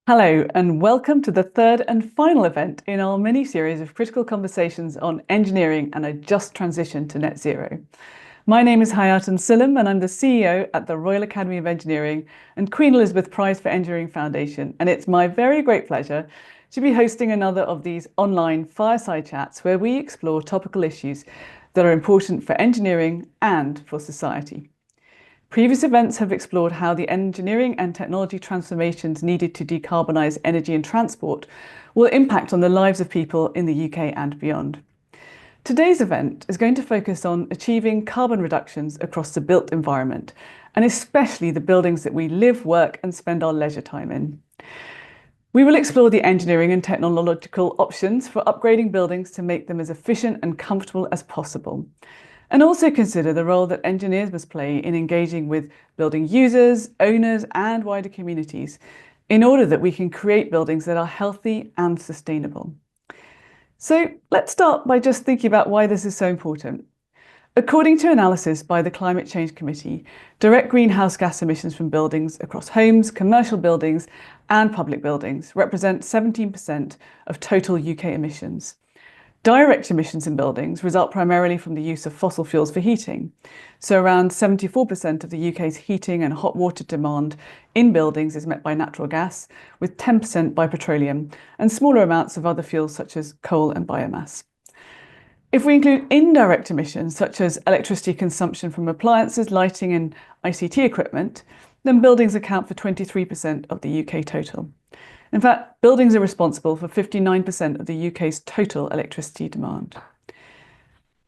Hello, and welcome to the third and final event in our mini-series of critical conversations on engineering and a just transition to net zero. My name is Hayaatun Sillem, and I'm the CEO at the Royal Academy of Engineering and Queen Elizabeth Prize for Engineering Foundation, and it's my very great pleasure to be hosting another of these online fireside chats where we explore topical issues that are important for engineering and for society. Previous events have explored how the engineering and technology transformations needed to decarbonise energy and transport will impact on the lives of people in the UK and beyond. Today's event is going to focus on achieving carbon reductions across the built environment, and especially the buildings that we live, work and spend our leisure time in. We will explore the engineering and technological options for upgrading buildings to make them as efficient and comfortable as possible, and also consider the role that engineers must play in engaging with building users, owners and wider communities in order that we can create buildings that are healthy and sustainable. So let's start by just thinking about why this is so important. According to analysis by the Climate Change Committee, direct greenhouse gas emissions from buildings across homes, commercial buildings and public buildings represent 17% of total UK emissions. Direct emissions in buildings result primarily from the use of fossil fuels for heating. So around 74% of the UK's heating and hot water demand in buildings is met by natural gas, with 10% by petroleum and smaller amounts of other fuels such as coal and biomass. If we include indirect emissions such as electricity consumption from appliances, lighting and ICT equipment, then buildings account for 23% of the UK total. In fact, buildings are responsible for 59% of the UK's total electricity demand.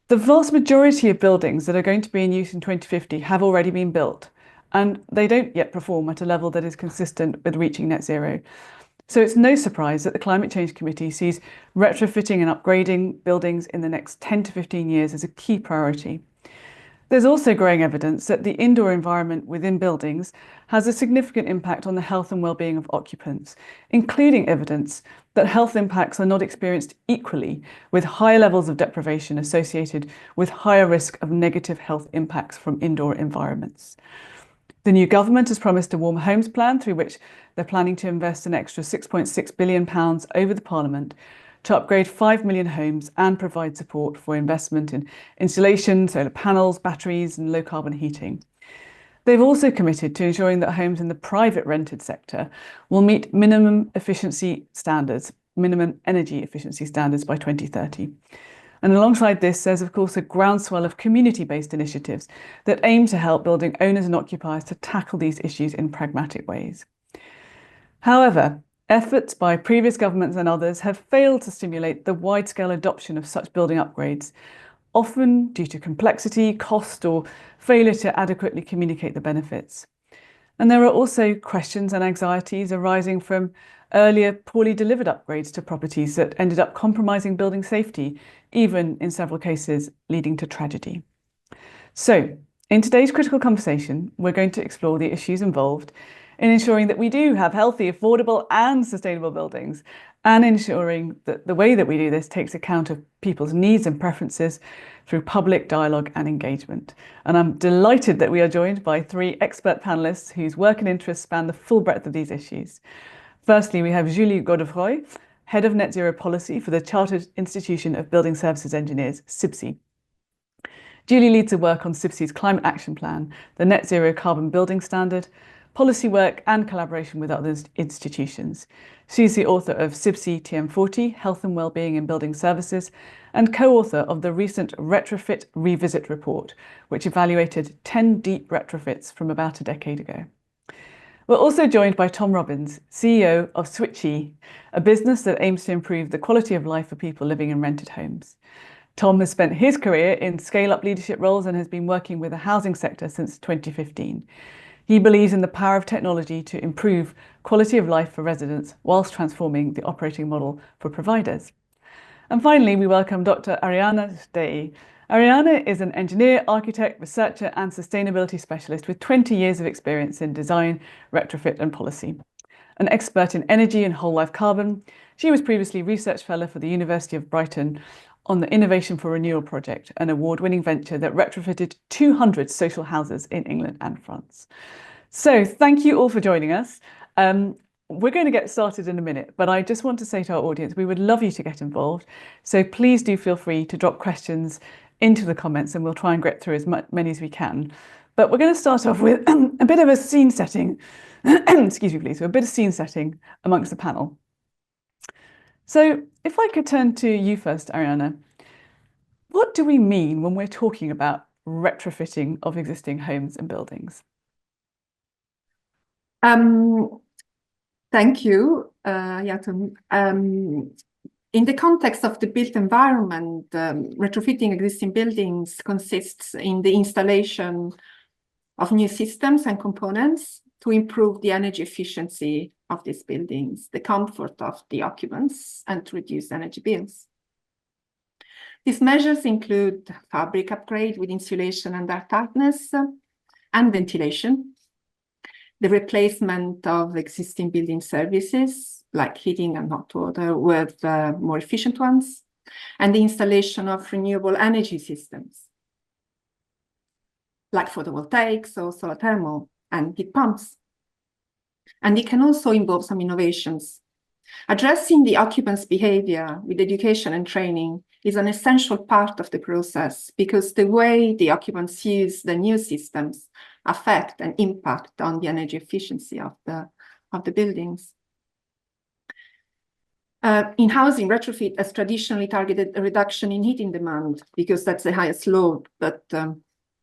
The vast majority of buildings that are going to be in use in 2050 have already been built, and they don't yet perform at a level that is consistent with reaching net zero. So it's no surprise that the Climate Change Committee sees retrofitting and upgrading buildings in the next 10 to 15 years as a key priority. There's also growing evidence that the indoor environment within buildings has a significant impact on the health and well-being of occupants, including evidence that health impacts are not experienced equally, with higher levels of deprivation associated with higher risk of negative health impacts from indoor environments. The new government has promised a warm homes plan through which they're planning to invest an extra £6.6 billion over the Parliament to upgrade 5 million homes and provide support for investment in insulation, solar panels, batteries and low carbon heating. They've also committed to ensuring that homes in the private rented sector will meet minimum energy efficiency standards by 2030. And alongside this, there's of course a groundswell of community-based initiatives that aim to help building owners and occupiers to tackle these issues in pragmatic ways. However, efforts by previous governments and others have failed to stimulate the wide-scale adoption of such building upgrades, often due to complexity, cost, or failure to adequately communicate the benefits. And there are also questions and anxieties arising from earlier poorly delivered upgrades to properties that ended up compromising building safety, even in several cases leading to tragedy. So, in today's critical conversation, we're going to explore the issues involved in ensuring that we do have healthy, affordable and sustainable buildings, and ensuring that the way that we do this takes account of people's needs and preferences through public dialogue and engagement. And I'm delighted that we are joined by three expert panellists whose work and interests span the full breadth of these issues. Firstly, we have Julie Godefroy, Head of Net Zero Policy for the Chartered Institution of Building Services Engineers, CIBSE. Julie leads the work on CIBSE's Climate Action Plan, the Net Zero Carbon Building Standard, policy work and collaboration with other institutions. She's the author of CIBSE TM40, Health and Wellbeing in Building Services, and co-author of the recent Retrofit Revisit report, which evaluated 10 deep retrofits from about a decade ago. We're also joined by Tom Robbins, CEO of Switchee, a business that aims to improve the quality of life for people living in rented homes. Tom has spent his career in scale-up leadership roles and has been working with the housing sector since 2015. He believes in the power of technology to improve quality of life for residents whilst transforming the operating model for providers. And finally, we welcome Dr. Arianna Sdei. Arianna is an engineer, architect, researcher and sustainability specialist with 20 years of experience in design, retrofit and policy. An expert in energy and whole life carbon, she was previously research fellow for the University of Brighton on the Innovation for Renewal project, an award-winning venture that retrofitted 200 social houses in England and France. So thank you all for joining us. we're going to get started in a minute, but I just want to say to our audience, we would love you to get involved. So please do feel free to drop questions into the comments and we'll try and get through as many as we can. But we're going to start off with a bit of a scene setting. Excuse me, please. So a bit of scene setting amongst the panel. So if I could turn to you first, Arianna, what do we mean when we're talking about retrofitting of existing homes and buildings? Thank you, Hayaatun. In the context of the built environment, retrofitting existing buildings consists in the installation of new systems and components to improve the energy efficiency of these buildings, the comfort of the occupants, and to reduce energy bills. These measures include fabric upgrade with insulation and air tightness and ventilation, the replacement of existing building services like heating and hot water with more efficient ones, and the installation of renewable energy systems like photovoltaics or solar thermal and heat pumps. And it can also involve some innovations. Addressing the occupants' behavior with education and training is an essential part of the process because the way the occupants use the new systems affect and impact on the energy efficiency of the buildings. In housing, retrofit has traditionally targeted a reduction in heating demand because that's the highest load, but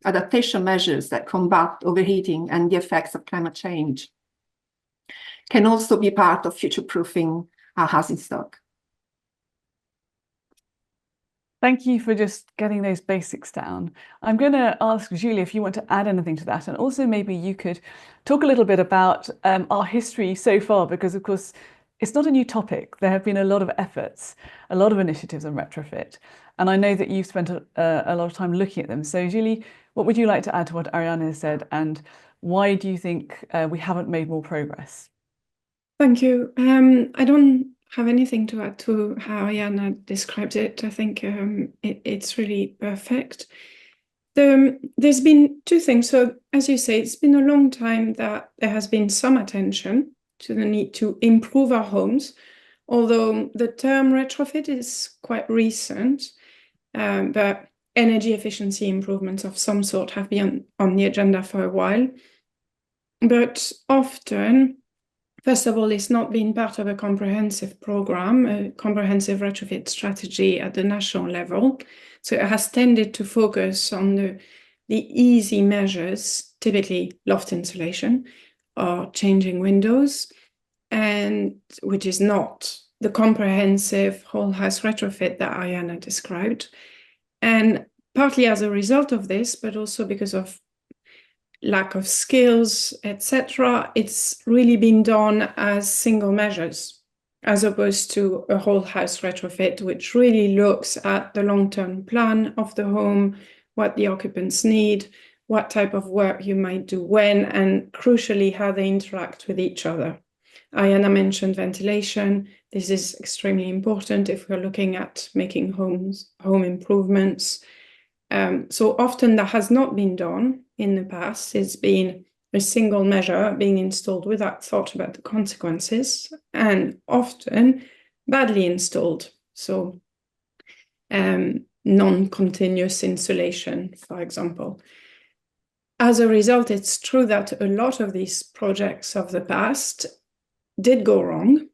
adaptation measures that combat overheating and the effects of climate change can also be part of future-proofing our housing stock. Thank you for just getting those basics down. I'm going to ask Julie if you want to add anything to that, and also maybe you could talk a little bit about our history so far, because of course it's not a new topic. There have been a lot of efforts, a lot of initiatives on retrofit, and I know that you've spent a lot of time looking at them. So Julie, what would you like to add to what Arianna has said, and why do you think we haven't made more progress? Thank you. I don't have anything to add to how Arianna described it. I think it's really perfect. There's been two things. So as you say, it's been a long time that there has been some attention to the need to improve our homes, although the term retrofit is quite recent, but energy efficiency improvements of some sort have been on the agenda for a while. But often, first of all, it's not been part of a comprehensive program, a comprehensive retrofit strategy at the national level. So it has tended to focus on the easy measures, typically loft insulation or changing windows, and which is not the comprehensive whole house retrofit that Arianna described. And partly as a result of this, but also because of lack of skills, etc., it's really been done as single measures, as opposed to a whole house retrofit, which really looks at the long-term plan of the home, what the occupants need, what type of work you might do when, and crucially, how they interact with each other. Arianna mentioned ventilation. This is extremely important if we're looking at making home improvements. So often that has not been done in the past. It's been a single measure being installed without thought about the consequences, and often badly installed. So non-continuous insulation, for example. As a result, it's true that a lot of these projects of the past did go wrong.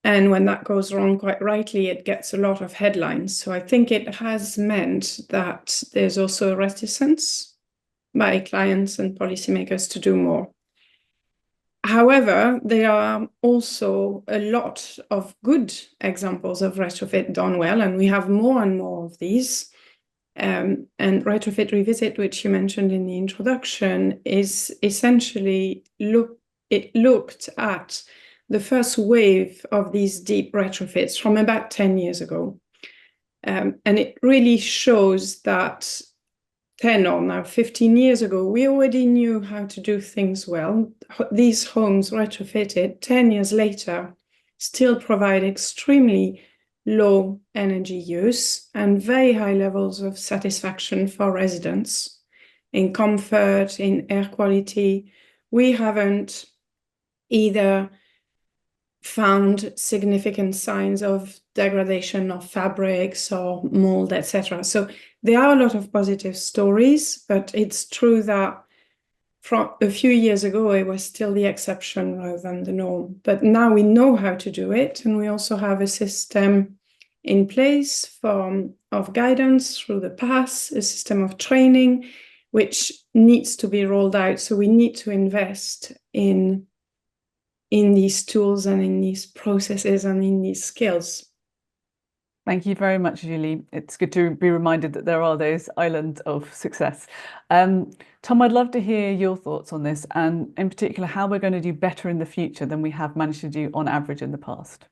And when that goes wrong, quite rightly, it gets a lot of headlines. So I think it has meant that there's also a reticence by clients and policymakers to do more. However, there are also a lot of good examples of retrofit done well, and we have more and more of these. And Retrofit Revisit, which you mentioned in the introduction, is essentially looked at the first wave of these deep retrofits from about 10 years ago. And it really shows that 10 or now 15 years ago, we already knew how to do things well. These homes retrofitted 10 years later still provide extremely low energy use and very high levels of satisfaction for residents in comfort, in air quality. We haven't either found significant signs of degradation of fabrics or mold, etc. So there are a lot of positive stories, but it's true that from a few years ago, it was still the exception rather than the norm. But now we know how to do it, and we also have a system in place of guidance through the PASS, a system of training, which needs to be rolled out. So we need to invest in these tools and in these processes and in these skills. Thank you very much, Julie. It's good to be reminded that there are those islands of success. Tom, I'd love to hear your thoughts on this, and in particular, how we're going to do better in the future than we have managed to do on average in the past.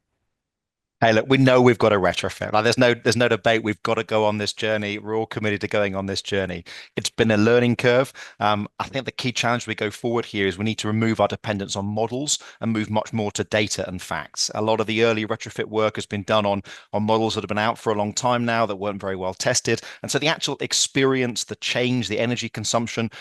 Hey, look, we know we've got to retrofit. Like, there's no debate. We've got to go on this journey. We're all committed to going on this journey. It's been a learning curve. I think the key challenge we go forward here is we need to remove our dependence on models and move much more to data and facts. A lot of the early retrofit work has been done on models that have been out for a long time now that weren't very well tested. And so the actual experience, the change, the energy consumption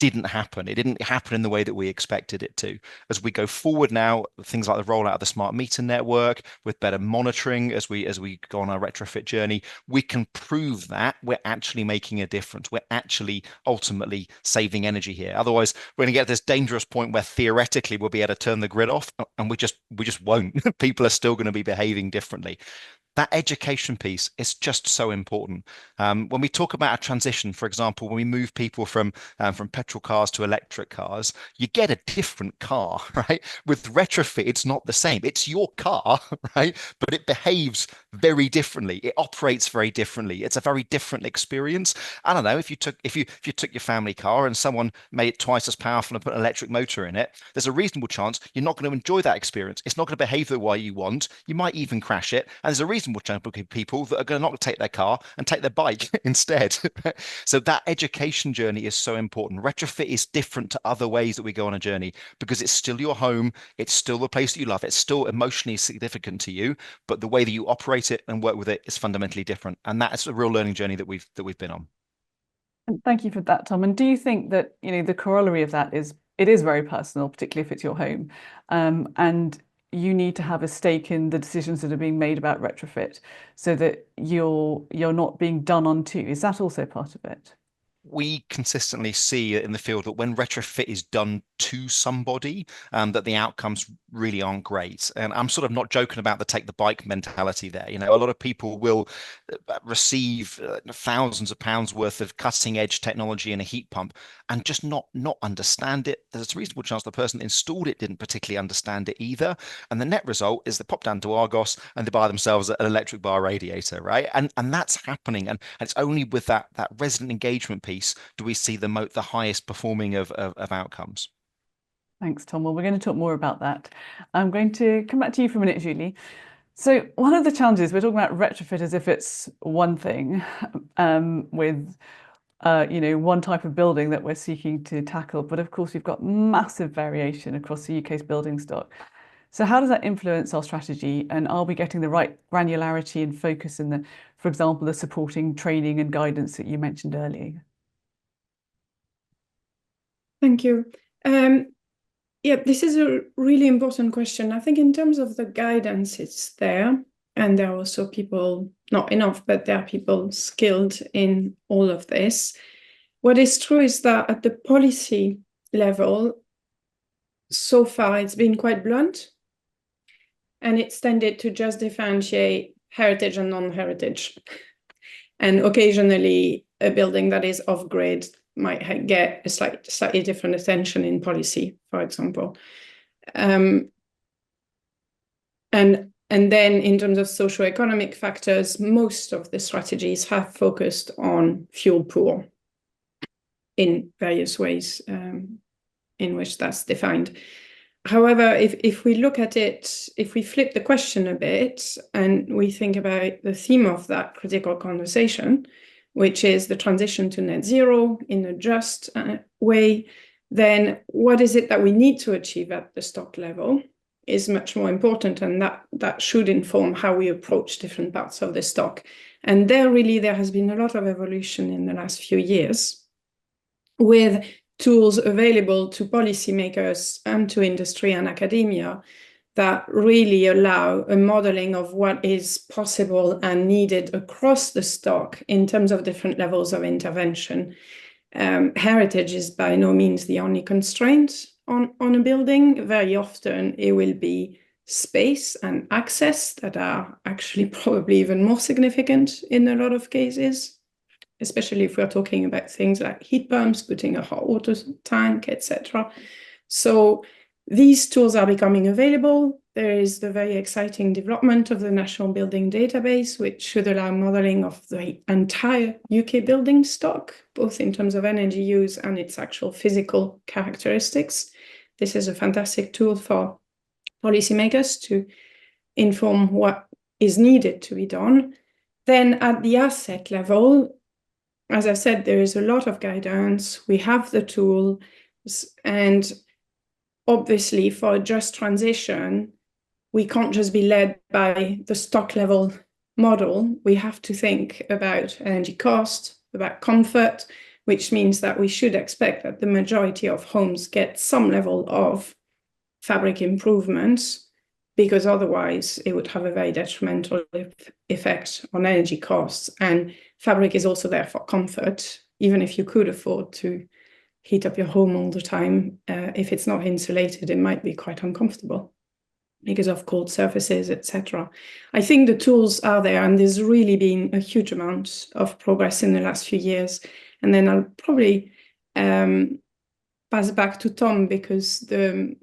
didn't happen. It didn't happen in the way that we expected it to. As we go forward now, things like the rollout of the smart meter network with better monitoring as we go on our retrofit journey, we can prove that we're actually making a difference. We're actually ultimately saving energy here. Otherwise, we're going to get this dangerous point where theoretically we'll be able to turn the grid off, and we just won't. People are still going to be behaving differently. That education piece is just so important. When we talk about a transition, for example, when we move people from petrol cars to electric cars, you get a different car, right? With retrofit, it's not the same. It's your car, right? But it behaves very differently. It operates very differently. It's a very different experience. I don't know, if you took your family car and someone made it twice as powerful and put an electric motor in it, there's a reasonable chance you're not going to enjoy that experience. It's not going to behave the way you want. You might even crash it. And there's a reasonable chunk of people that are going to not take their car and take their bike instead. So that education journey is so important. Retrofit is different to other ways that we go on a journey because it's still your home. It's still the place that you love. It's still emotionally significant to you, but the way that you operate it and work with it is fundamentally different. And that's a real learning journey that we've been on. Thank you for that, Tom. And do you think that, the corollary of that is it is very personal, particularly if it's your home, and you need to have a stake in the decisions that are being made about retrofit so that you're not being done on to? Is that also part of it? We consistently see in the field that when retrofit is done to somebody, that the outcomes really aren't great. And I'm sort of not joking about the take the bike mentality there. A lot of people will receive thousands of pounds worth of cutting edge technology in a heat pump and just not understand it. There's a reasonable chance the person that installed it didn't particularly understand it either. And the net result is they pop down to Argos and they buy themselves an electric bar radiator, right? And that's happening. And it's only with that resident engagement piece do we see the highest performing of outcomes. Thanks, Tom. Well, we're going to talk more about that. I'm going to come back to you for a minute, Julie. So one of the challenges, we're talking about retrofit as if it's one thing, with one type of building that we're seeking to tackle. But of course, we've got massive variation across the UK's building stock. So how does that influence our strategy? And are we getting the right granularity and focus in for example, the supporting training and guidance that you mentioned earlier? Thank you. Yeah, this is a really important question. I think in terms of the guidance, it's there. And there are also people, not enough, but there are people skilled in all of this. What is true is that at the policy level, so far it's been quite blunt. And it's tended to just differentiate heritage and non-heritage. And occasionally a building that is off-grid might get a slightly different attention in policy, for example. And then in terms of socioeconomic factors, most of the strategies have focused on fuel poor in various ways in which that's defined. However, if we look at it, if we flip the question a bit and we think about the theme of that critical conversation, which is the transition to net zero in a just way, then what is it that we need to achieve at the stock level is much more important, and that should inform how we approach different parts of the stock. And there has been a lot of evolution in the last few years with tools available to policymakers and to industry and academia that really allow a modeling of what is possible and needed across the stock in terms of different levels of intervention. Heritage is by no means the only constraint on a building. Very often it will be space and access that are actually probably even more significant in a lot of cases, especially if we're talking about things like heat pumps, putting a hot water tank, etc. So these tools are becoming available. There is the very exciting development of the National Building Database, which should allow modeling of the entire UK building stock, both in terms of energy use and its actual physical characteristics. This is a fantastic tool for policymakers to inform what is needed to be done. Then at the asset level, as I said, there is a lot of guidance. We have the tools, and obviously for a just transition, we can't just be led by the stock level model. We have to think about energy cost, about comfort, which means that we should expect that the majority of homes get some level of fabric improvements, because otherwise it would have a very detrimental effect on energy costs. And fabric is also there for comfort. Even if you could afford to heat up your home all the time, if it's not insulated, it might be quite uncomfortable because of cold surfaces, etc. I think the tools are there, and there's really been a huge amount of progress in the last few years. And then I'll probably pass back to Tom, because the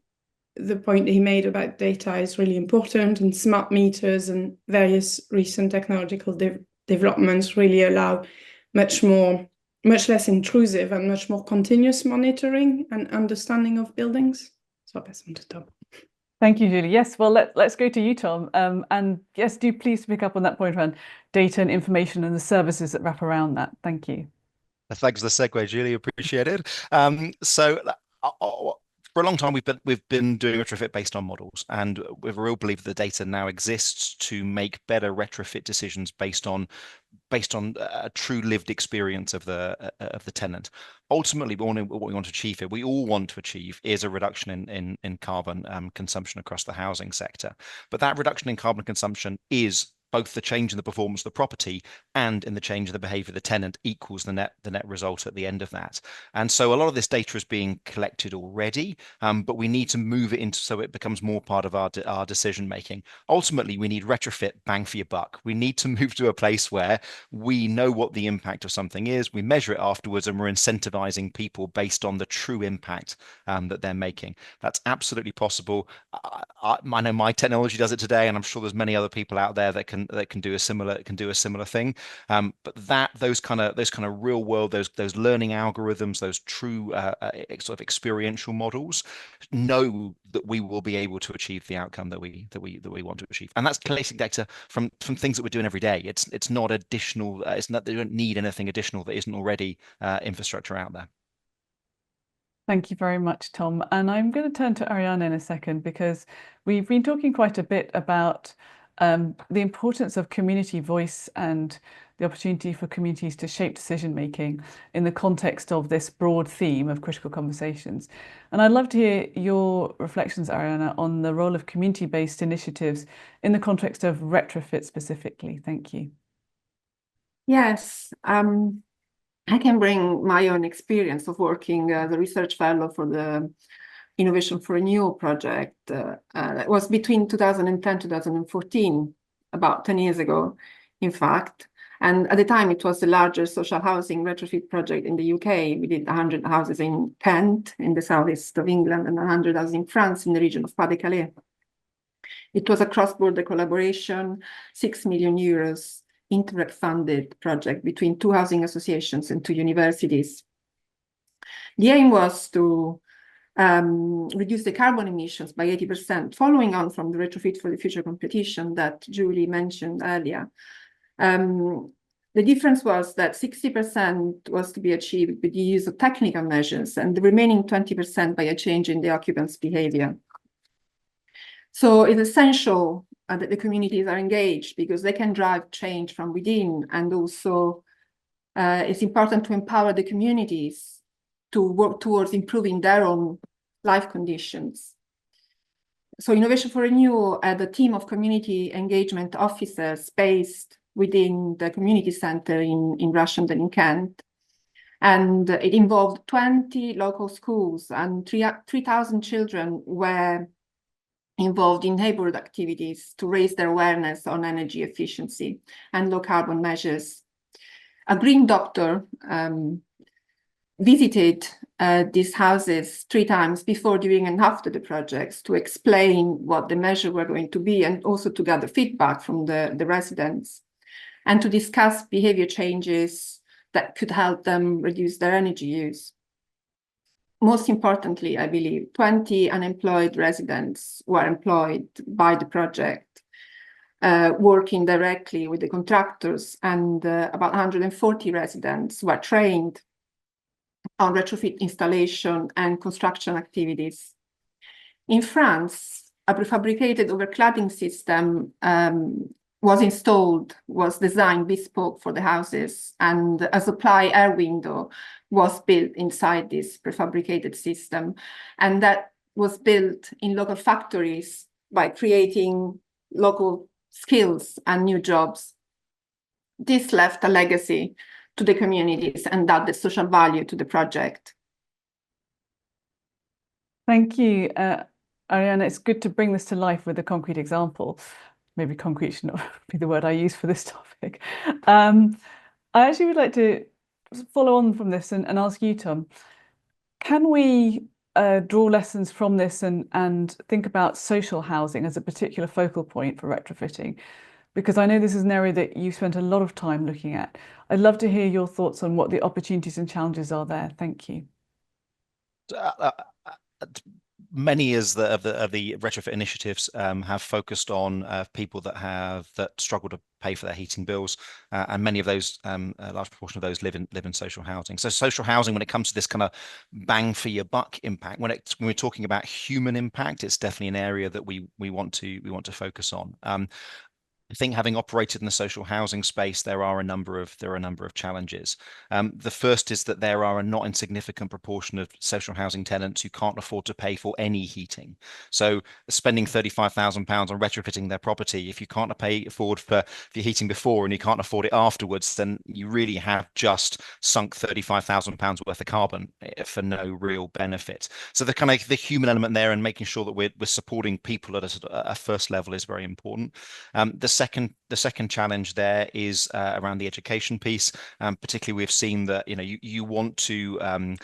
point he made about data is really important, and smart meters and various recent technological developments really allow much less intrusive and much more continuous monitoring and understanding of buildings. So I'll pass on to Tom. Thank you, Julie. Yes, well, let's go to you, Tom. And yes, do please pick up on that point around data and information and the services that wrap around that. Thank you. Thanks for the segue, Julie. Appreciate it. For a long time, we've been doing retrofit based on models, and we have a real belief that the data now exists to make better retrofit decisions based on a true lived experience of the tenant. Ultimately, what we want to achieve here, we all want to achieve, is a reduction in carbon consumption across the housing sector. But that reduction in carbon consumption is both the change in the performance of the property and in the change in the behavior of the tenant equals the net result at the end of that. And so a lot of this data is being collected already, but we need to move it into so it becomes more part of our decision making. Ultimately, we need retrofit bang for your buck. We need to move to a place where we know what the impact of something is, we measure it afterwards, and we're incentivizing people based on the true impact that they're making. That's absolutely possible. I know my technology does it today, and I'm sure there's many other people out there that can do a similar thing. But those kind of real world, those learning algorithms, those true sort of experiential models, know that we will be able to achieve the outcome that we want to achieve. And that's collating data from things that we're doing every day. It's not additional. It's not, they don't need anything additional that isn't already infrastructure out there. Thank you very much, Tom. And I'm going to turn to Arianna in a second, because we've been talking quite a bit about the importance of community voice and the opportunity for communities to shape decision making in the context of this broad theme of critical conversations. And I'd love to hear your reflections, Arianna, on the role of community-based initiatives in the context of retrofit specifically. Thank you. Yes, I can bring my own experience of working as a research fellow for the Innovation for Renewal project. It was between 2010 2014, about 10 years ago, in fact. And at the time, it was the largest social housing retrofit project in the UK. We did 100 houses in Kent, in the southeast of England, and 100 houses in France, in the region of Pas-de-Calais. It was a cross-border collaboration, 6 million euros, Interreg-funded project between 2 housing associations and 2 universities. The aim was to reduce the carbon emissions by 80%, following on from the Retrofit for the Future competition that Julie mentioned earlier. The difference was that 60% was to be achieved with the use of technical measures, and the remaining 20% by a change in the occupants' behavior. So it's essential that the communities are engaged, because they can drive change from within, and also it's important to empower the communities to work towards improving their own life conditions. So Innovation for Renewal had a team of community engagement officers based within the community center in Russian and in Kent. And it involved 20 local schools, and 3,000 children were involved in neighborhood activities to raise their awareness on energy efficiency and low carbon measures. A green doctor visited these houses 3 times before, during, and after the projects to explain what the measures were going to be, and also to gather feedback from the residents and to discuss behavior changes that could help them reduce their energy use. Most importantly, I believe, 20 unemployed residents were employed by the project, working directly with the contractors, and about 140 residents were trained on retrofit installation and construction activities. In France, a prefabricated overcladding system was designed bespoke for the houses, and a supply air window was built inside this prefabricated system. And that was built in local factories by creating local skills and new jobs. This left a legacy to the communities and added social value to the project. Thank you, Arianna. It's good to bring this to life with a concrete example. Maybe concrete should not be the word I use for this topic. I actually would like to follow on from this and ask you, Tom, can we draw lessons from this and think about social housing as a particular focal point for retrofitting? Because I know this is an area that you spent a lot of time looking at. I'd love to hear your thoughts on what the opportunities and challenges are there. Thank you. Many of the retrofit initiatives have focused on people that struggle to pay for their heating bills, and many of those, a large proportion of those, live in social housing. So social housing, when it comes to this kind of bang for your buck impact, when we're talking about human impact, it's definitely an area that we want to focus on. I think, having operated in the social housing space, there are a number of challenges. The first is that there are a not insignificant proportion of social housing tenants who can't afford to pay for any heating. So spending £35,000 on retrofitting their property, if you can't afford for your heating before and you can't afford it afterwards, then you really have just sunk £35,000 worth of carbon for no real benefit. So the human element there, and making sure that we're supporting people at a first level, is very important. The second challenge there is around the education piece. Particularly, we've seen that you want to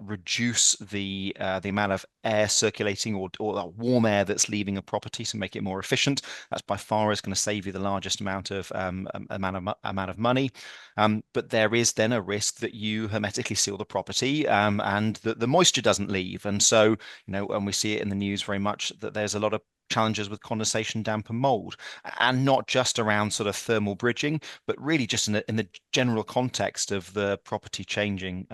reduce the amount of air circulating or that warm air that's leaving a property, to make it more efficient. That's by far is going to save you the largest amount of money. But there is then a risk that you hermetically seal the property, and that the moisture doesn't leave. And so, and we see it in the news very much, that there's a lot of challenges with condensation, damp, and mold, and not just around sort of thermal bridging, but really just in the general context of the property changing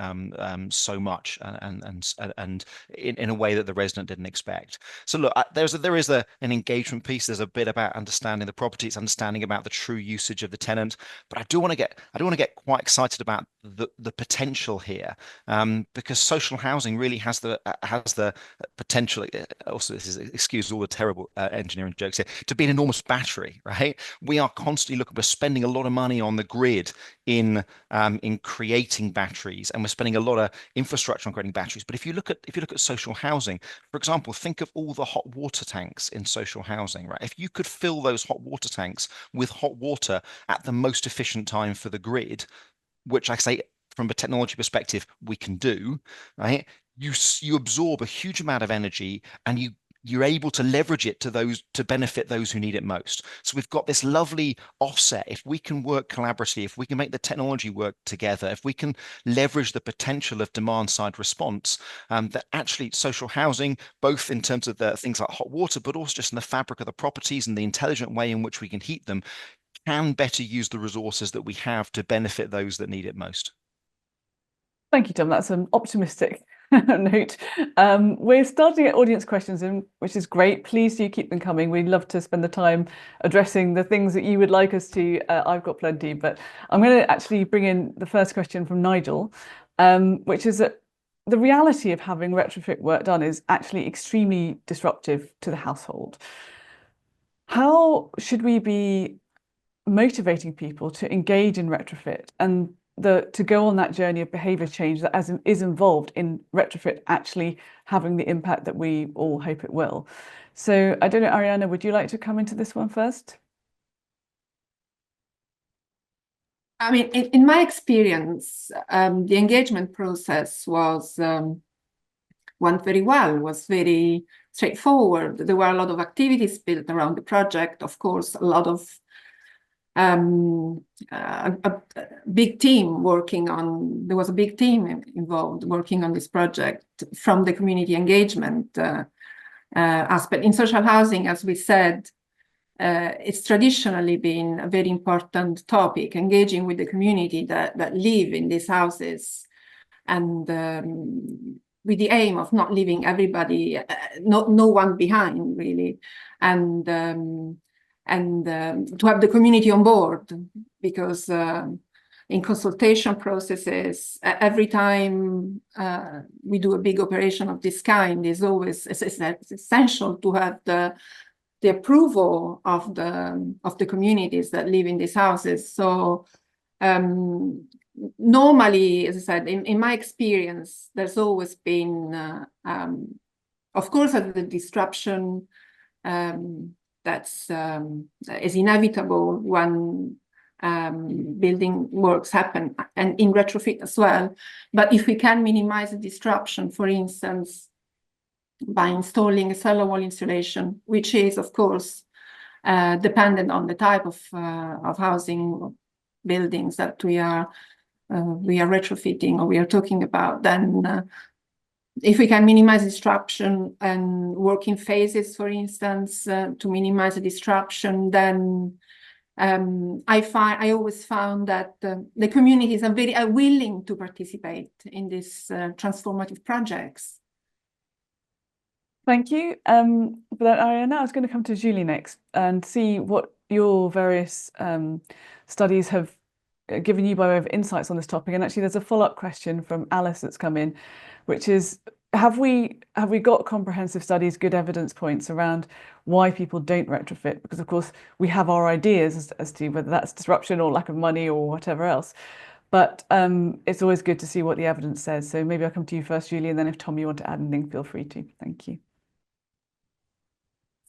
so much and in a way that the resident didn't expect. So look, there is an engagement piece. There's a bit about understanding the property, it's understanding about the true usage of the tenant. But I do want to get quite excited about the potential here, because social housing really has the potential. Also, this is, excuse all the terrible engineering jokes here, to be an enormous battery, right? We are constantly we're spending a lot of money on the grid in creating batteries, and we're spending a lot of infrastructure on creating batteries. But if you look at social housing, for example, think of all the hot water tanks in social housing, right? If you could fill those hot water tanks with hot water at the most efficient time for the grid, which I say from a technology perspective we can do, right? You absorb a huge amount of energy, and you're able to leverage it to benefit those who need it most. So we've got this lovely offset. If we can work collaboratively, if we can make the technology work together, if we can leverage the potential of demand side response, that actually social housing, both in terms of the things like hot water, but also just in the fabric of the properties and the intelligent way in which we can heat them, can better use the resources that we have to benefit those that need it most. Thank you, Tom. That's an optimistic note. We're starting at audience questions, which is great. Please do keep them coming. We'd love to spend the time addressing the things that you would like us to. I've got plenty, but I'm going to actually bring in the first question from Nigel, which is that the reality of having retrofit work done is actually extremely disruptive to the household. How should we be motivating people to engage in retrofit and to go on that journey of behavior change that is involved in retrofit actually having the impact that we all hope it will? So I don't know, Arianna, would you like to come into this one first? I mean, in my experience, the engagement process went very well, was very straightforward. There were a lot of activities built around the project. Of course, a lot of a big team working on, there was a big team involved working on this project from the community engagement aspect. In social housing, as we said, it's traditionally been a very important topic, engaging with the community that live in these houses, and with the aim of not leaving everybody, no one behind, really, and to have the community on board, because in consultation processes, every time we do a big operation of this kind, it's essential to have the approval of the communities that live in these houses. So normally, as I said, in my experience, there's always been, of course, the disruption is inevitable when building works happen, and in retrofit as well. But if we can minimize the disruption, for instance, by installing a cellar wall insulation, which is, of course, dependent on the type of housing buildings that we are retrofitting or we are talking about, then if we can minimize disruption and work in phases, for instance, to minimize the disruption, then I always found that the communities are very willing to participate in these transformative projects. Thank you. For that, Arianna, I was going to come to Julie next and see what your various studies have given you by way of insights on this topic. And actually, there's a follow-up question from Alice that's come in, which is, have we got comprehensive studies, good evidence points around why people don't retrofit? Because of course we have our ideas as to whether that's disruption or lack of money or whatever else. But it's always good to see what the evidence says. So maybe I'll come to you first, Julie, and then if Tom, you want to add anything, feel free to. Thank you.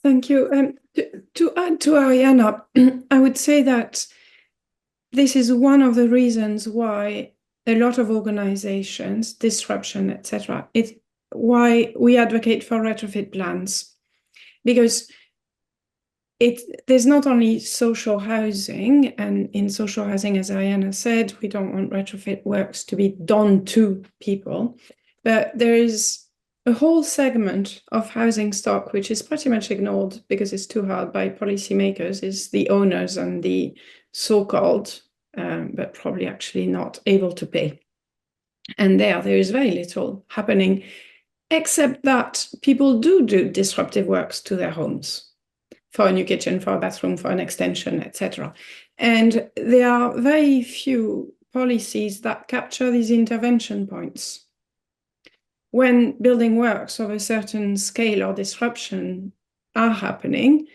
Thank you. To add to Arianna, I would say that this is one of the reasons why a lot of organizations, disruption, etc., it's why we advocate for retrofit plans, because there's not only social housing, and in social housing, as Arianna said, we don't want retrofit works to be done to people, but there is a whole segment of housing stock which is pretty much ignored because it's too hard by policymakers, is the owners and the so-called, but probably actually not able to pay. And there is very little happening, except that people do disruptive works to their homes, for a new kitchen, for a bathroom, for an extension, etc. And there are very few policies that capture these intervention points. When building works of a certain scale or disruption are happening,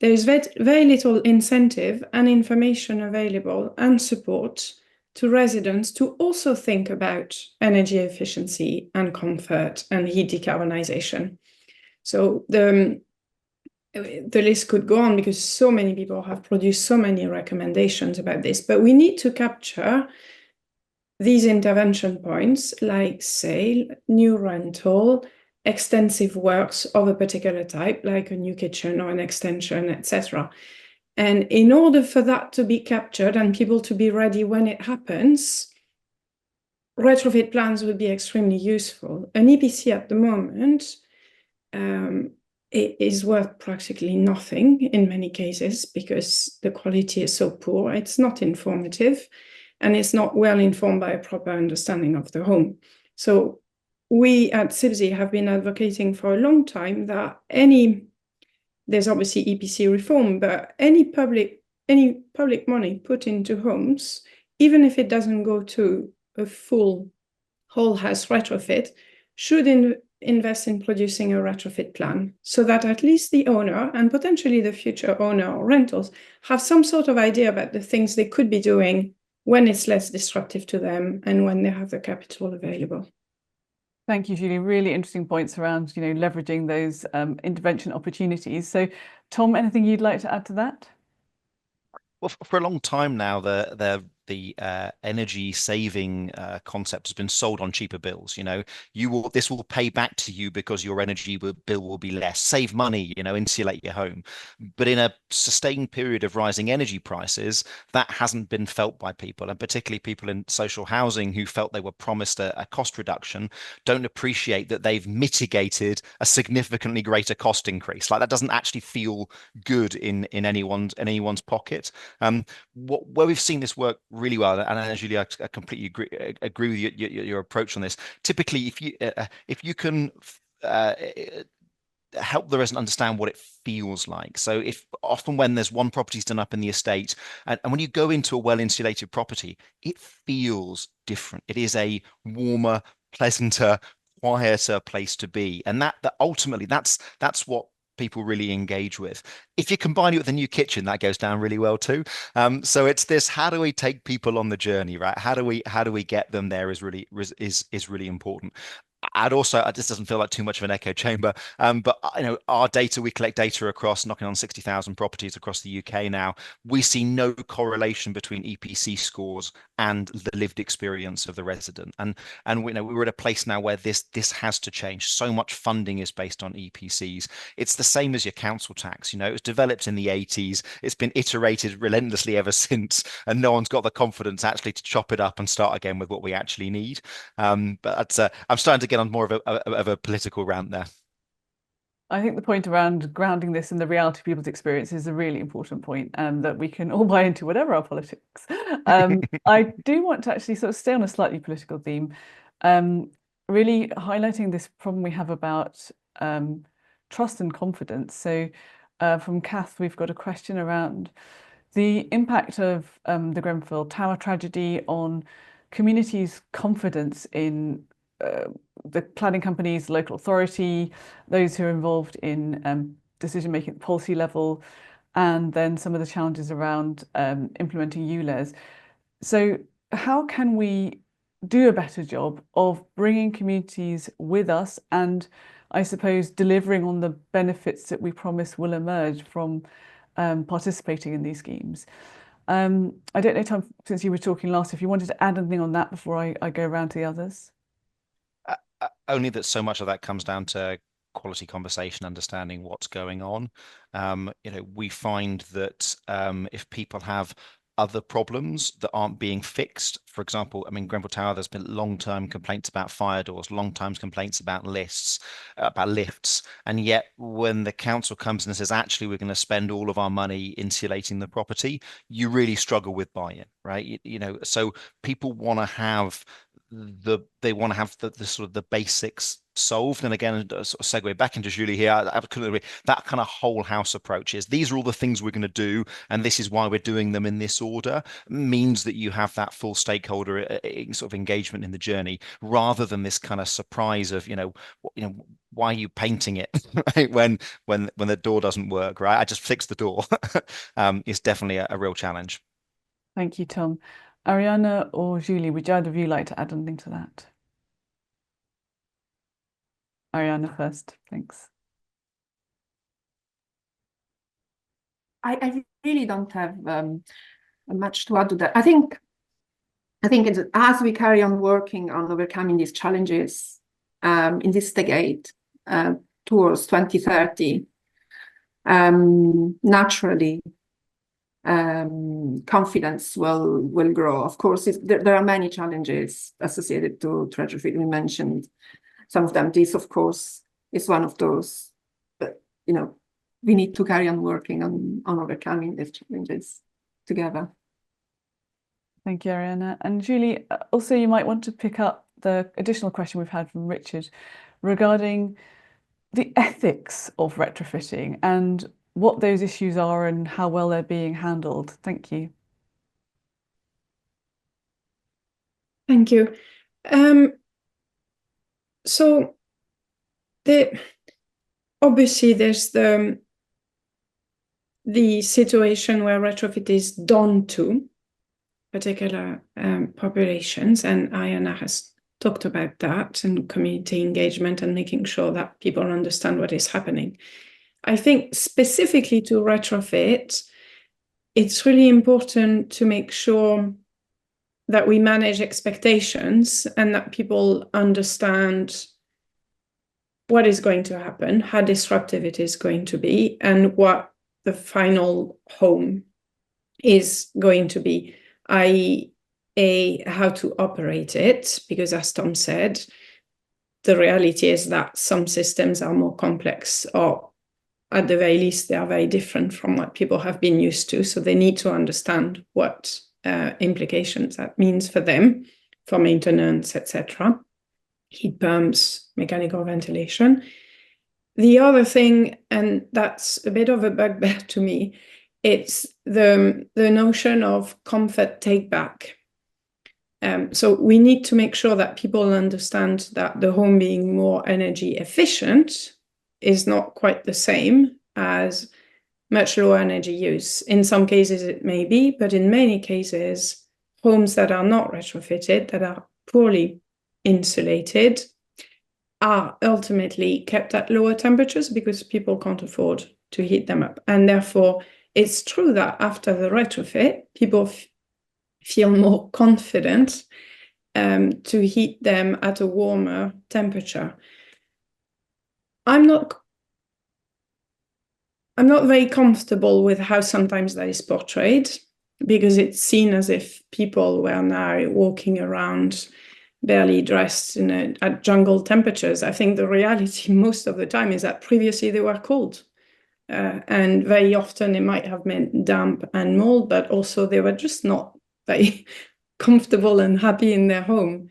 there is very little incentive and information available and support to residents to also think about energy efficiency and comfort and heat decarbonization. So the list could go on because so many people have produced so many recommendations about this, but we need to capture these intervention points like sale, new rental, extensive works of a particular type, like a new kitchen or an extension, etc. And in order for that to be captured and people to be ready when it happens, retrofit plans would be extremely useful. An EPC at the moment it is worth practically nothing in many cases because the quality is so poor. It's not informative and it's not well informed by a proper understanding of the home. So we at CIBSE have been advocating for a long time that there's obviously EPC reform, but any public money put into homes, even if it doesn't go to a full whole house retrofit should invest in producing a retrofit plan so that at least the owner and potentially the future owner or rentals have some sort of idea about the things they could be doing when it's less disruptive to them and when they have the capital available. Thank you, Julie. Really interesting points around, leveraging those intervention opportunities. So, Tom, anything you'd like to add to that? Well, for a long time now, the energy saving concept has been sold on cheaper bills. This will pay back to you because your energy bill will be less. Save money, insulate your home. But in a sustained period of rising energy prices, that hasn't been felt by people, and particularly people in social housing who felt they were promised a cost reduction don't appreciate that they've mitigated a significantly greater cost increase. Like that doesn't actually feel good in anyone's pocket. Where we've seen this work really well, and Julie, I completely agree with your approach on this. Typically, if you can help the resident understand what it feels like. So if often when there's one property's done up in the estate, and when you go into a well-insulated property, it feels different. It is a warmer, pleasanter, quieter place to be, and that ultimately that's what people really engage with. If you combine it with a new kitchen, that goes down really well too. So it's this: how do we take people on the journey, right? How do we get them there is really important. This doesn't feel like too much of an echo chamber, but our data, we collect data across knocking on 60,000 properties across the UK now. We see no correlation between EPC scores and the lived experience of the resident, and we're at a place now where this has to change. So much funding is based on EPCs. It's the same as your council tax. It was developed in the 80s. It's been iterated relentlessly ever since, and no one's got the confidence actually to chop it up and start again with what we actually need. But I'm starting to get on more of a political rant there. I think the point around grounding this in the reality of people's experience is a really important point, and that we can all buy into whatever our politics. I do want to actually sort of stay on a slightly political theme, really highlighting this problem we have about trust and confidence. So from Kath, we've got a question around the impact of the Grenfell Tower tragedy on communities' confidence in the cladding companies, local authority, those who are involved in decision making at the policy level, and then some of the challenges around implementing ULEZ. So how can we do a better job of bringing communities with us and, I suppose, delivering on the benefits that we promise will emerge from participating in these schemes? I don't know, Tom, since you were talking last, if you wanted to add anything on that before I go around to the others. Only that so much of that comes down to quality conversation, understanding what's going on. We find that if people have other problems that aren't being fixed, for example, Grenfell Tower, there's been long-term complaints about fire doors, long-term complaints about lifts, and yet when the council comes in and says, actually, we're going to spend all of our money insulating the property, you really struggle with buy-in, right? So people want to have the sort of the basics solved. And again, sort of segue back into Julie here, I couldn't agree. That kind of whole house approach is, these are all the things we're going to do, and this is why we're doing them in this order, means that you have that full stakeholder sort of engagement in the journey, rather than this kind of surprise of why are you painting it right? when the door doesn't work, right? I just fixed the door. It's definitely a real challenge. Thank you, Tom. Arianna or Julie, would either of you like to add anything to that? Arianna first, thanks. I really don't have much to add to that. I think it's, as we carry on working on overcoming these challenges in this decade towards 2030, naturally confidence will grow. Of course, there are many challenges associated to retrofit. We mentioned some of them. This, of course, is one of those. But we need to carry on working on overcoming these challenges together. Thank you, Arianna. And Julie, also you might want to pick up the additional question we've had from Richard regarding the ethics of retrofitting and what those issues are and how well they're being handled. Thank you. Thank you. So obviously there's the situation where retrofit is done to particular populations, and Arianna has talked about that, and community engagement and making sure that people understand what is happening. I think specifically to retrofit, it's really important to make sure that we manage expectations and that people understand what is going to happen, how disruptive it is going to be, and what the final home is going to be, i.e., how to operate it, because as Tom said, the reality is that some systems are more complex, or at the very least, they are very different from what people have been used to. So they need to understand what implications that means for them, for maintenance, etc. Heat pumps, mechanical ventilation. The other thing, and that's a bit of a bugbear to me, it's the notion of comfort take back. So we need to make sure that people understand that the home being more energy efficient is not quite the same as much lower energy use. In some cases it may be, but in many cases, homes that are not retrofitted, that are poorly insulated, are ultimately kept at lower temperatures because people can't afford to heat them up. And therefore, it's true that after the retrofit, people feel more confident to heat them at a warmer temperature. I'm not very comfortable with how sometimes that is portrayed, because it's seen as if people were now walking around barely dressed at jungle temperatures. I think the reality most of the time is that previously they were cold. And very often it might have meant damp and mold, but also they were just not very comfortable and happy in their home.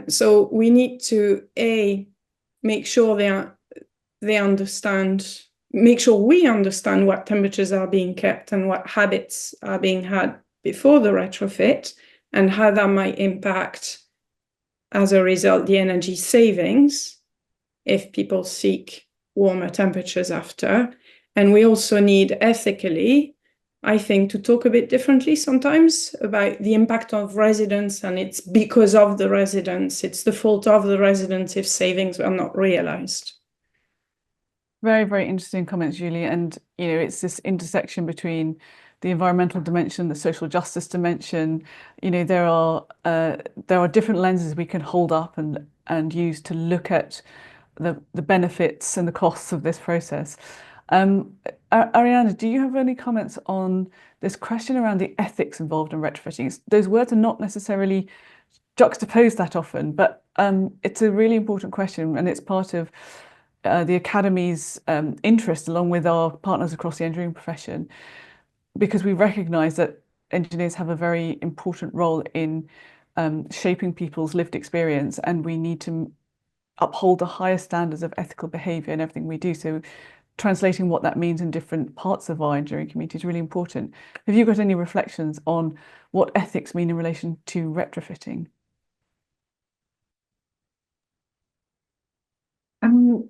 So we need to, make sure they understand, make sure we understand what temperatures are being kept and what habits are being had before the retrofit, and how that might impact, as a result, the energy savings if people seek warmer temperatures after. And we also need ethically, I think, to talk a bit differently sometimes about the impact of residents, and it's because of the residents, it's the fault of the residents if savings are not realized. Very, very interesting comments, Julie. And, it's this intersection between the environmental dimension, the social justice dimension. There are different lenses we can hold up and use to look at the benefits and the costs of this process. Arianna, do you have any comments on this question around the ethics involved in retrofitting? Those words are not necessarily juxtaposed that often, but it's a really important question, and it's part of the Academy's interest, along with our partners across the engineering profession, because we recognise that engineers have a very important role in shaping people's lived experience, and we need to uphold the highest standards of ethical behaviour in everything we do. So translating what that means in different parts of our engineering community is really important. Have you got any reflections on what ethics mean in relation to retrofitting? Can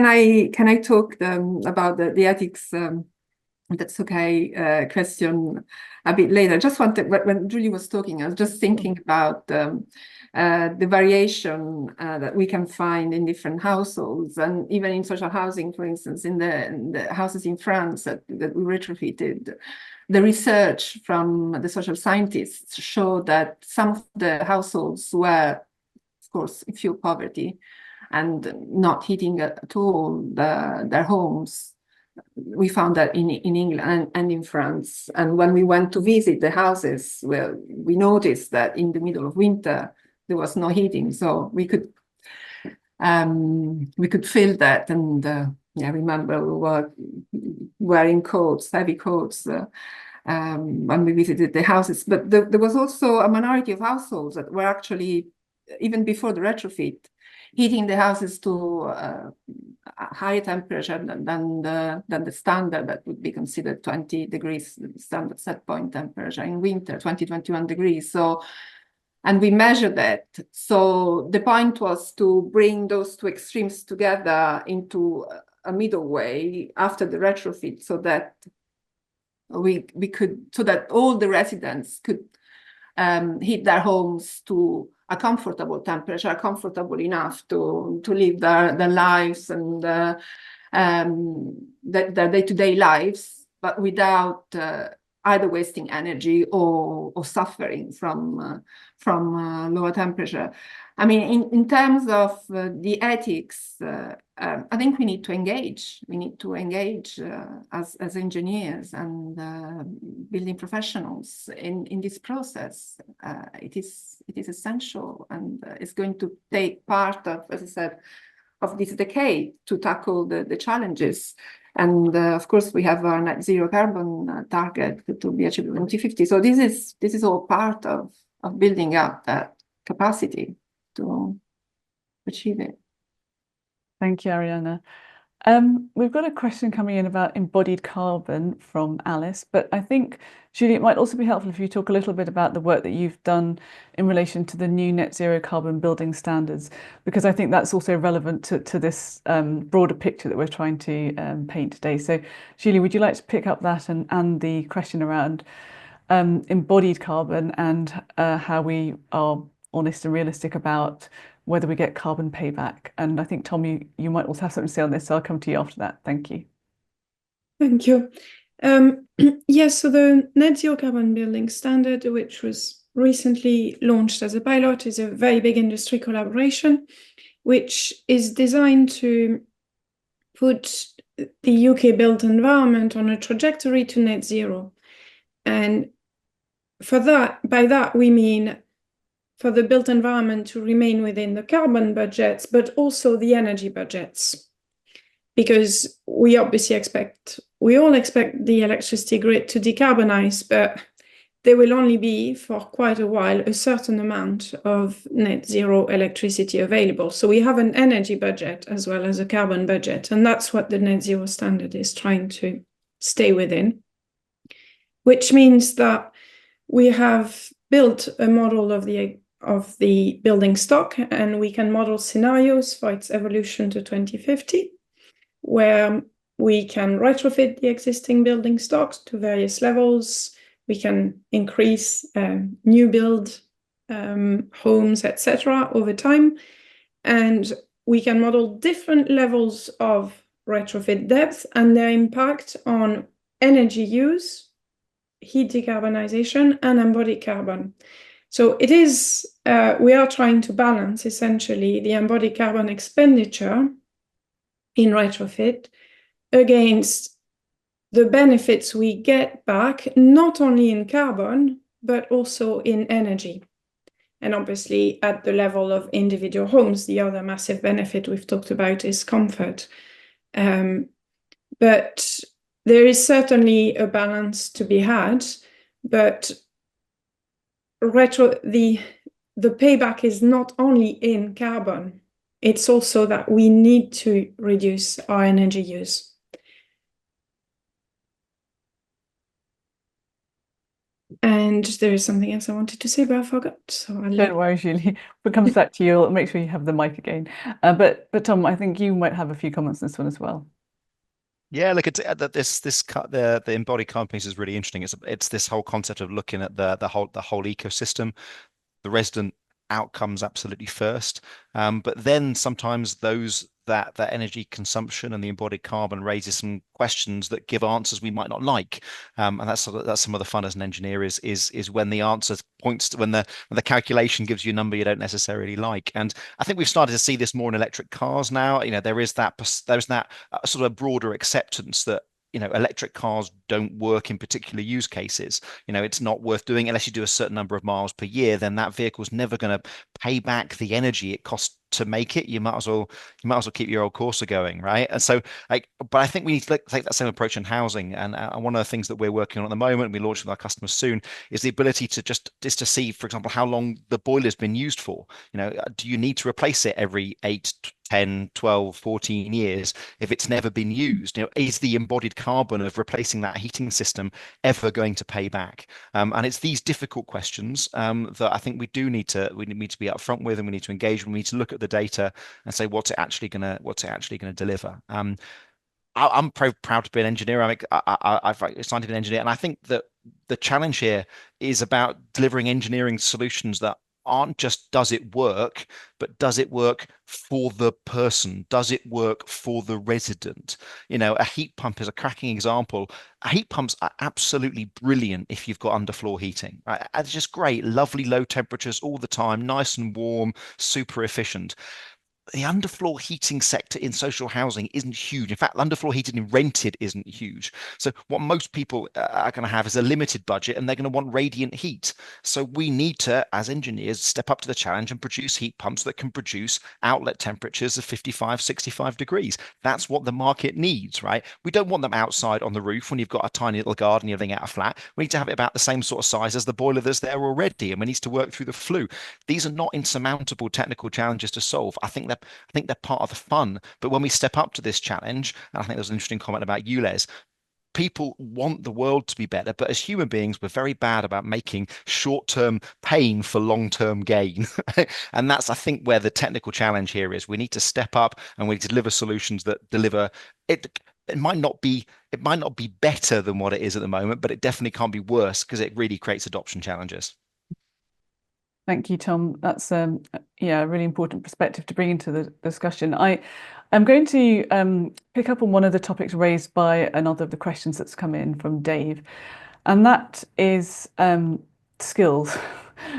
I talk about the ethics? That's okay. Question a bit later. Just wanted, when Julie was talking, I was just thinking about the variation that we can find in different households, and even in social housing, for instance, in the houses in France that we retrofitted. The research from the social scientists showed that some of the households were, of course, in fuel poverty and not heating at all their homes. We found that in England and in France. And when we went to visit the houses, well, we noticed that in the middle of winter, there was no heating. So we could feel that. And I remember we were wearing coats, heavy coats, when we visited the houses. But there was also a minority of households that were actually, even before the retrofit, heating the houses to a higher temperature than the standard that would be considered 20 degrees, the standard set point temperature in winter, 20, 21 degrees. So And we measured that. So the point was to bring those two extremes together into a middle way after the retrofit, so that so that all the residents could heat their homes to a comfortable temperature, comfortable enough to live their lives and their day-to-day lives, but without either wasting energy or suffering from lower temperature. I mean, in terms of the ethics, I think we need to engage. We need to engage as engineers and building professionals in this process. It is essential, and it's going to take part of, as I said, of this decade to tackle the challenges. And of course, we have our net zero carbon target to be achieved in 2050. So this is all part of building up that capacity to achieve it. Thank you, Arianna. We've got a question coming in about embodied carbon from Alice, but I think, Julie, it might also be helpful if you talk a little bit about the work that you've done in relation to the new net zero carbon building standards, because I think that's also relevant to this broader picture that we're trying to paint today. So, Julie, would you like to pick up that and the question around embodied carbon and how we are honest and realistic about whether we get carbon payback? And I think, Tom, you might also have something to say on this, so I'll come to you after that. Thank you. Thank you. Yes, so the Net Zero Carbon Building Standard, which was recently launched as a pilot, is a very big industry collaboration, which is designed to put the UK built environment on a trajectory to net zero. And by that, we mean for the built environment to remain within the carbon budgets, but also the energy budgets. Because we all expect the electricity grid to decarbonize, but there will only be for quite a while a certain amount of net zero electricity available. So we have an energy budget as well as a carbon budget, and that's what the net zero standard is trying to stay within, which means that we have built a model of the building stock, and we can model scenarios for its evolution to 2050, where we can retrofit the existing building stocks to various levels. We can increase new build homes, etc., over time. And we can model different levels of retrofit depth and their impact on energy use, heat decarbonization, and embodied carbon. So it is, we are trying to balance essentially the embodied carbon expenditure in retrofit against the benefits we get back, not only in carbon, but also in energy. And obviously at the level of individual homes, the other massive benefit we've talked about is comfort. But there is certainly a balance to be had, but the payback is not only in carbon, it's also that we need to reduce our energy use. And there is something else I wanted to say, but I forgot. So Don't worry, Julie. If it comes back to you, I'll make sure you have the mic again. But Tom, I think you might have a few comments on this one as well. Yeah, look, it's the embodied carbon piece is really interesting. It's this whole concept of looking at the whole ecosystem, the resident outcomes absolutely first, but then sometimes that energy consumption and the embodied carbon raises some questions that give answers we might not like, and that's some of the fun as an engineer is when the answer points to when the calculation gives you a number you don't necessarily like. And I think we've started to see this more in electric cars now. There's that sort of broader acceptance that electric cars don't work in particular use cases. It's not worth doing unless you do a certain number of miles per year. Then that vehicle's never going to pay back the energy it costs to make it. You might as well keep your old Corsa going, right? And so, but I think we need to take that same approach in housing. And one of the things that we're working on at the moment, we launch with our customers soon, is the ability to just to see, for example, how long the boiler's been used for. Do you need to replace it every 8, 10, 12, 14 years if it's never been used? Is the embodied carbon of replacing that heating system ever going to pay back? And it's these difficult questions that I think we need to be upfront with, and we need to engage. We need to look at the data and say what's it actually gonna deliver. I'm proud to be an engineer. I've signed to be an engineer, and I think that the challenge here is about delivering engineering solutions that aren't just does it work, but does it work for the person? Does it work for the resident? A heat pump is a cracking example. Heat pumps are absolutely brilliant if you've got underfloor heating, right? It's just great, lovely low temperatures all the time, nice and warm, super efficient. The underfloor heating sector in social housing isn't huge. In fact, underfloor heating in rented isn't huge. So what most people are going to have is a limited budget, and they're going to want radiant heat. So we need to, as engineers, step up to the challenge and produce heat pumps that can produce outlet temperatures of 55, 65 degrees. That's what the market needs, right? We don't want them outside on the roof when you've got a tiny little garden, you're living out a flat. We need to have it about the same sort of size as the boiler that's there already, and we need to work through the flue. These are not insurmountable technical challenges to solve. I think they're part of the fun. But when we step up to this challenge, and I think there's an interesting comment about you, Les, people want the world to be better, but as human beings, we're very bad about making short-term pain for long-term gain. And that's, I think, where the technical challenge here is. We need to step up and we need to deliver solutions that deliver it. It might not be better than what it is at the moment, but it definitely can't be worse, because it really creates adoption challenges. Thank you, Tom. That's a really important perspective to bring into the discussion. I'm going to pick up on one of the topics raised by another of the questions that's come in from Dave, and that is skills.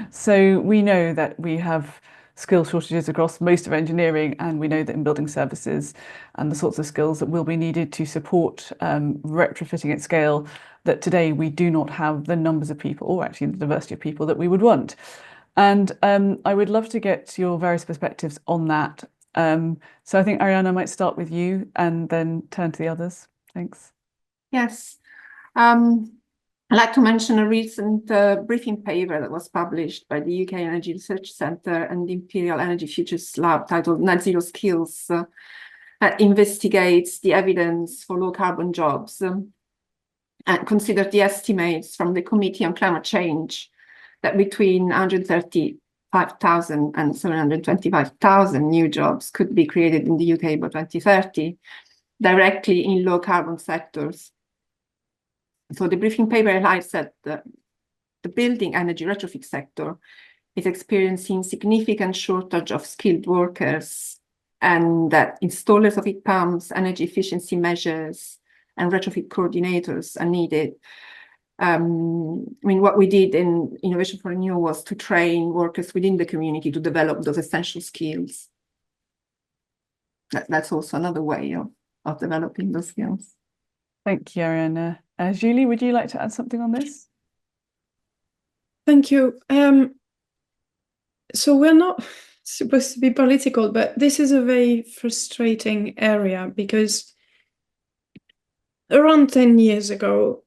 So we know that we have skill shortages across most of engineering, and we know that in building services and the sorts of skills that will be needed to support retrofitting at scale, that today we do not have the numbers of people, or actually the diversity of people, that we would want. And I would love to get your various perspectives on that. So I think, Arianna, I might start with you and then turn to the others. Thanks. Yes. I'd like to mention a recent briefing paper that was published by the UK Energy Research Centre and the Imperial Energy Futures Lab, titled Net Zero Skills, that investigates the evidence for low carbon jobs and considered the estimates from the Committee on Climate Change that between 135,000 and 725,000 new jobs could be created in the UK by 2030, directly in low carbon sectors. So the briefing paper highlights that the building energy retrofit sector is experiencing significant shortage of skilled workers, and that installers of heat pumps, energy efficiency measures, and retrofit coordinators are needed. What we did in Innovation for Renewal was to train workers within the community to develop those essential skills. That's also another way of developing those skills. Thank you, Arianna. Julie, would you like to add something on this? Thank you. So we're not supposed to be political, but this is a very frustrating area, because around 10 years ago,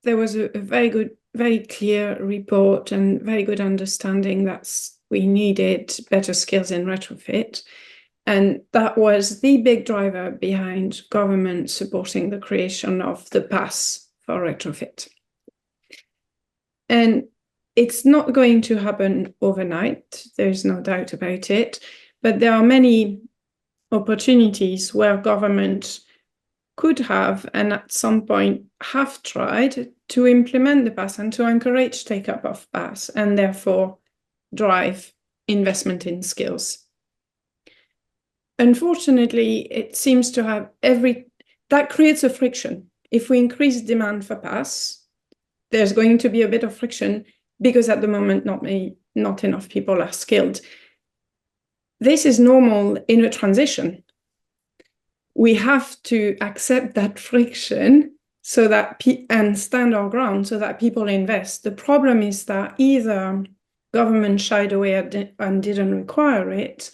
there was a very clear report and very good understanding that we needed better skills in retrofit. And that was the big driver behind government supporting the creation of the pass for retrofit. And it's not going to happen overnight, there's no doubt about it, but there are many opportunities where government could have, and at some point have tried, to implement the pass and to encourage take-up of pass, and therefore drive investment in skills. Unfortunately, it seems to have that creates a friction. If we increase demand for pass, there's going to be a bit of friction, because at the moment not enough people are skilled. This is normal in a transition. We have to accept that friction so that and stand our ground so that people invest. The problem is that either government shied away and didn't require it,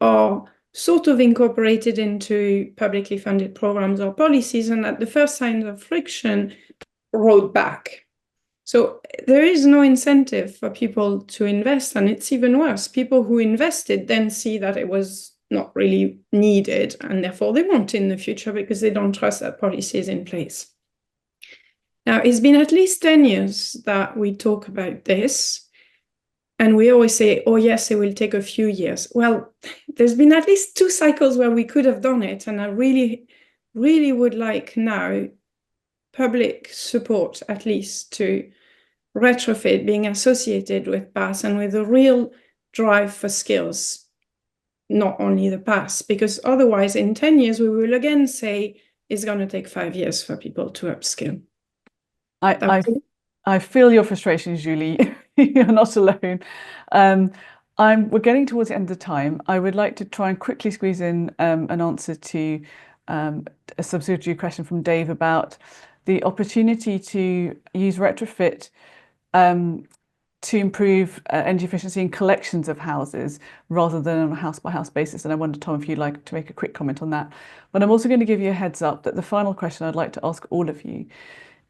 or sort of incorporated into publicly funded programs or policies, and at the first signs of friction, rolled back. So there is no incentive for people to invest, and it's even worse. People who invested then see that it was not really needed, and therefore they won't in the future because they don't trust that policy is in place. Now, it's been at least 10 years that we talk about this, and we always say, oh yes, it will take a few years. Well, there's been at least 2 cycles where we could have done it, and I really, really would like now public support at least to retrofit being associated with PASS and with a real drive for skills, not only the PASS, because otherwise in 10 years we will again say it's going to take 5 years for people to upskill. I feel your frustration, Julie. You're not alone. We're getting towards the end of the time. I would like to try and quickly squeeze in an answer to a subsidiary question from Dave about the opportunity to use retrofit to improve energy efficiency in collections of houses rather than on a house-by-house basis. And I wonder, Tom, if you'd like to make a quick comment on that. But I'm also going to give you a heads up that the final question I'd like to ask all of you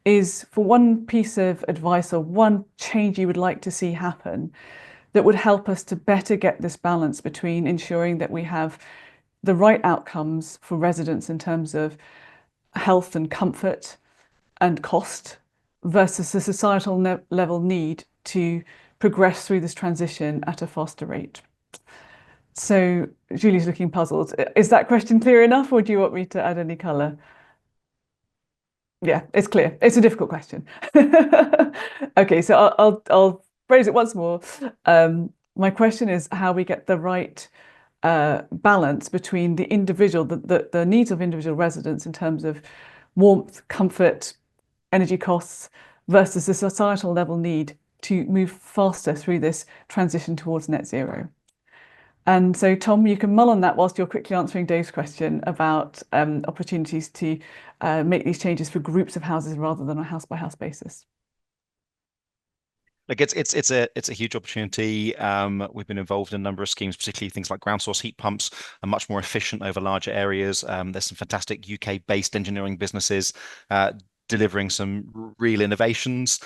is for one piece of advice or one change you would like to see happen that would help us to better get this balance between ensuring that we have the right outcomes for residents in terms of health and comfort and cost versus the societal level need to progress through this transition at a faster rate. So Julie's looking puzzled. Is that question clear enough, or do you want me to add any colour? Yeah, it's clear. It's a difficult question. Okay, so I'll phrase it once more. My question is how we get the right balance between the individual, the needs of individual residents in terms of warmth, comfort, energy costs versus the societal level need to move faster through this transition towards net zero. And so, Tom, you can mull on that whilst you're quickly answering Dave's question about opportunities to make these changes for groups of houses rather than on a house-by-house basis. Look, it's a huge opportunity. We've been involved in a number of schemes, particularly things like ground source heat pumps are much more efficient over larger areas. There's some fantastic UK-based engineering businesses delivering some real innovations.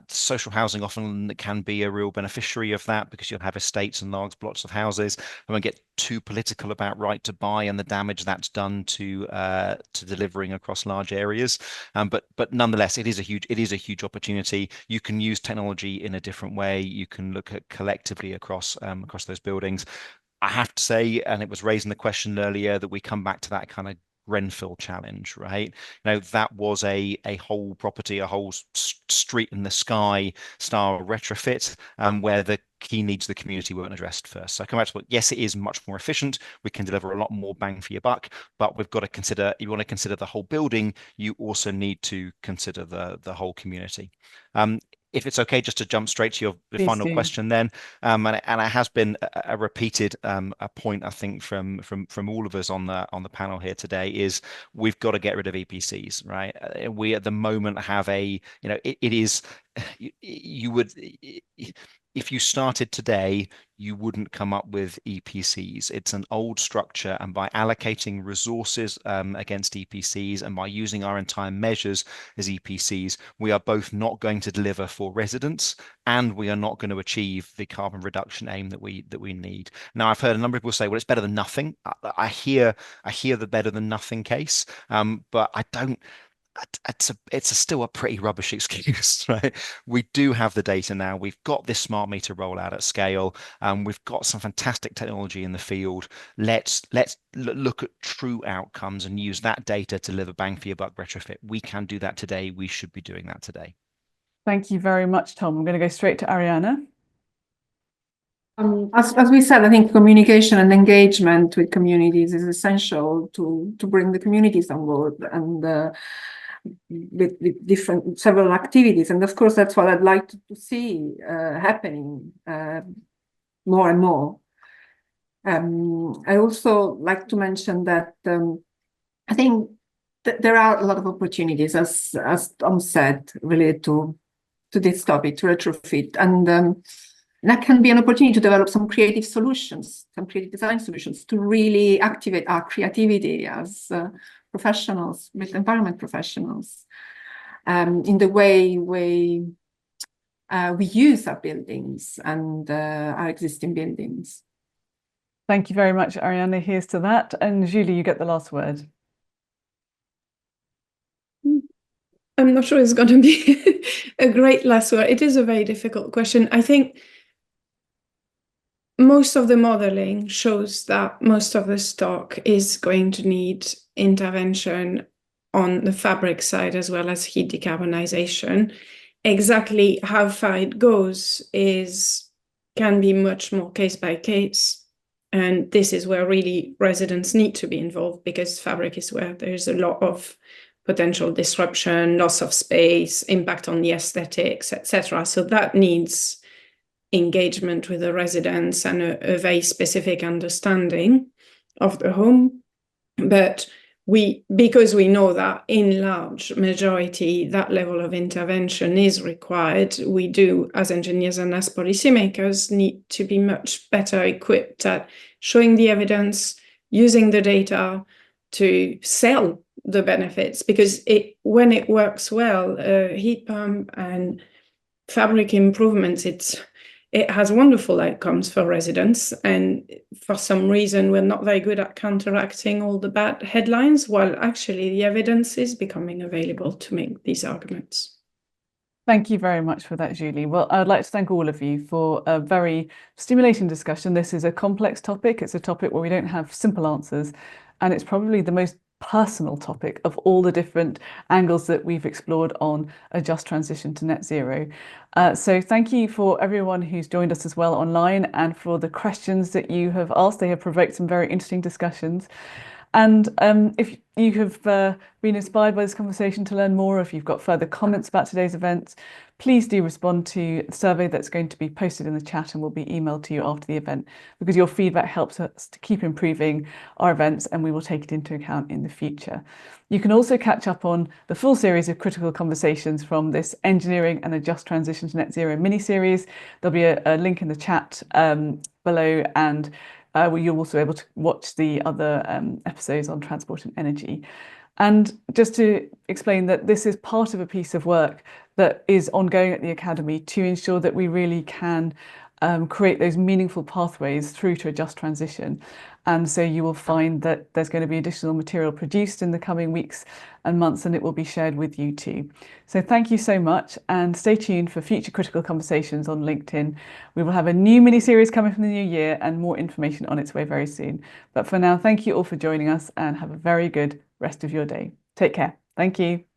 Social housing often can be a real beneficiary of that because you'll have estates and large blocks of houses. I won't get too political about right to buy and the damage that's done to delivering across large areas. But nonetheless, it is a huge opportunity. You can use technology in a different way. You can look at collectively across those buildings. I have to say, and it was raised in the question earlier, that we come back to that kind of Grenfell challenge, right? That was a whole property, a whole street in the sky style retrofit, where the key needs of the community weren't addressed first. So I come back to, yes, it is much more efficient. We can deliver a lot more bang for your buck, but we've got to consider, if you want to consider the whole building, you also need to consider the whole community. If it's okay, just to jump straight to your final question then, and it has been a repeated a point, I think, from all of us on the panel here today, is we've got to get rid of EPCs, right? We at the moment have it is, you would, if you started today, you wouldn't come up with EPCs. It's an old structure, and by allocating resources against EPCs and by using our entire measures as EPCs, we are both not going to deliver for residents, and we are not going to achieve the carbon reduction aim that we need. Now, I've heard a number of people say, well, it's better than nothing. I hear the better than nothing case, but I don't. It's still a pretty rubbish excuse, right? We do have the data now. We've got this smart meter rollout at scale. We've got some fantastic technology in the field. Let's look at true outcomes and use that data to deliver bang for your buck retrofit. We can do that today. We should be doing that today. Thank you very much, Tom. I'm going to go straight to Arianna. As we said, I think communication and engagement with communities is essential to bring the communities on board and with several activities. And of course, that's what I'd like to see happening more and more. I also like to mention that I think that there are a lot of opportunities, as Tom said, related to this topic, to retrofit. And that can be an opportunity to develop some creative solutions, some creative design solutions to really activate our creativity as professionals, built environment professionals, in the way we use our buildings and our existing buildings. Thank you very much, Arianna. Here's to that. And Julie, you get the last word. I'm not sure it's going to be a great last word. It is a very difficult question. I think most of the modeling shows that most of the stock is going to need intervention on the fabric side as well as heat decarbonization. Exactly how far it goes can be much more case by case. And this is where really residents need to be involved, because fabric is where there's a lot of potential disruption, loss of space, impact on the aesthetics, etc. So that needs engagement with the residents and a very specific understanding of the home. But because we know that in large majority that level of intervention is required, we do, as engineers and as policymakers, need to be much better equipped at showing the evidence, using the data to sell the benefits, because when it works well, heat pump and fabric improvements, it has wonderful outcomes for residents, and for some reason we're not very good at counteracting all the bad headlines, while actually the evidence is becoming available to make these arguments. Thank you very much for that, Julie. Well, I would like to thank all of you for a very stimulating discussion. This is a complex topic. It's a topic where we don't have simple answers, and it's probably the most personal topic of all the different angles that we've explored on a just transition to net zero. So thank you for everyone who's joined us as well online, and for the questions that you have asked. They have provoked some very interesting discussions. And if you have been inspired by this conversation to learn more, if you've got further comments about today's events, please do respond to the survey that's going to be posted in the chat and will be emailed to you after the event, because your feedback helps us to keep improving our events, and we will take it into account in the future. You can also catch up on the full series of critical conversations from this Engineering and a Just Transition to Net Zero mini-series. There'll be a link in the chat below, and you'll also be able to watch the other episodes on transport and energy. And just to explain that this is part of a piece of work that is ongoing at the Academy to ensure that we really can create those meaningful pathways through to a just transition. And so you will find that there's going to be additional material produced in the coming weeks and months, and it will be shared with you too. So thank you so much, and stay tuned for future critical conversations on LinkedIn. We will have a new mini-series coming from the new year and more information on its way very soon. But for now, thank you all for joining us, and have a very good rest of your day. Take care. Thank you.